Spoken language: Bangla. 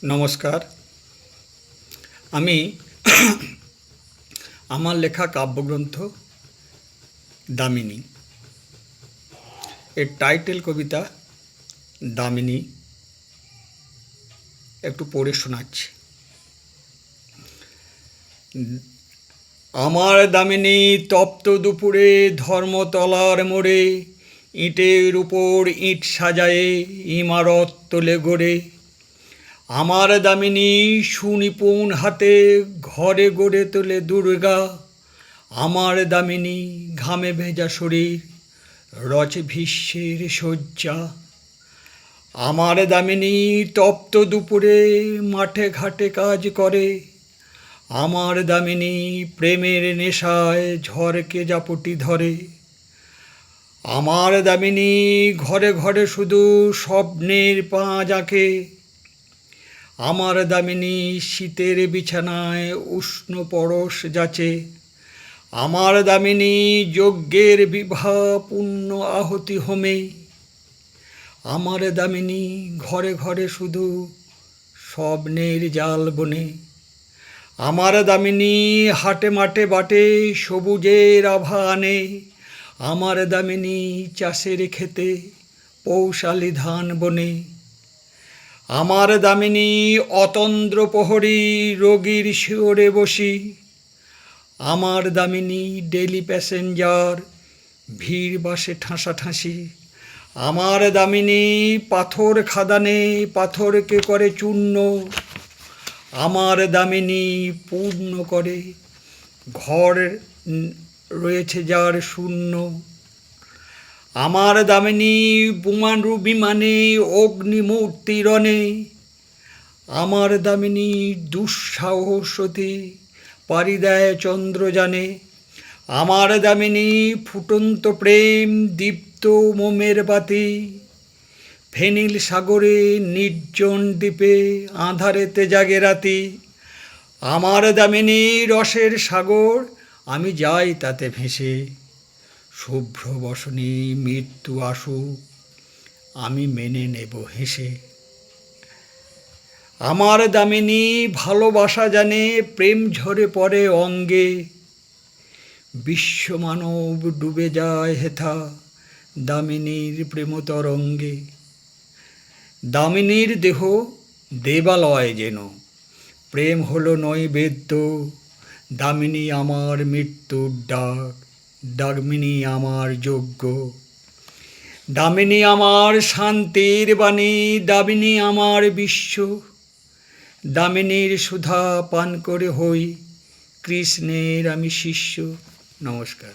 নমস্কার। আমি আমার লেখা কাব্যগ্রন্থ দামিনী এর টাইটেল কবিতা দামিনী একটু পড়ে শোনাচ্ছি। আমার দামিনী তপ্ত দুপুরে ধর্মতলার মোড়ে ইটের উপর ইট সাজায়ে ইমারত তোলে গড়ে। আমার দামিনী সুনিপুণ হাতে ঘরে গড়ে তোলে দুর্গা। আমার দামিনী ঘামে ভেজা শরীর রচে ভীষ্মের শয্যা। আমার দামিনী তপ্ত দুপুরে মাঠে ঘাটে কাজ করে। আমার দামিনী প্রেমের নেশায় ঝড়কে জাপটি ধরে। আমার দামিনী ঘরে ঘরে শুধু স্বপ্নের পাঁজ আঁকে। আমার দামিনী শীতের বিছানায় উষ্ণ পরশ যাচে। আমার দামিনী যজ্ঞের বিবাহ পুণ্য আহুতি হোমে। আমার দামিনী ঘরে ঘরে শুধু স্বপ্নের জাল বনে। আমার দামিনী হাটে মাঠে বাটে সবুজের আভা আনে। আমার দামিনী চাষের খেতে পৌশালী ধান বনে। আমার দামিনী অতন্দ্র প্রহরী রোগীর শিওরে বসি। আমার দামিনী ডেলি প্যাসেঞ্জার ভিড় বাসে ঠাঁসাঠাঁসি। আমার দামিনী পাথর খাদানে পাথরকে করে চূর্ণ। আমার দামিনী পূর্ণ করে ঘর রয়েছে যার শূন্য। আমার দামিনী বোমারু বিমানে অগ্নিমূর্তি রণে। আমার দামিনী দুঃসাহসতে পাড়ি দেয় চন্দ্রযানে। আমার দামিনী ফুটন্ত প্রেম দীপ্ত মোমের বাতি। ফেনিল সাগরে নির্জন দ্বীপে আঁধারেতে জাগে রাতি। আমার দামিনী রসের সাগর আমি যাই তাতে ভেসে। শুভ্র বসনে মৃত্যু আসুক আমি মেনে নেব হেসে। আমার দামিনী ভালোবাসা জানে প্রেম ঝরে পড়ে অঙ্গে। বিশ্বমানব ডুবে যায় হেথা দামিনীর প্রেম তরঙ্গে। দামিনীর দেহ দেবালয় যেন প্রেম হলো নৈবেদ্য। দামিনী আমার মৃত্যুর ডাক দামিনী আমার যজ্ঞ। দামিনী আমার শান্তির বাণী দামিনী আমার বিশ্ব। দামিনীর সুধা পান করে হই কৃষ্ণের আমি শিষ্য। নমস্কার।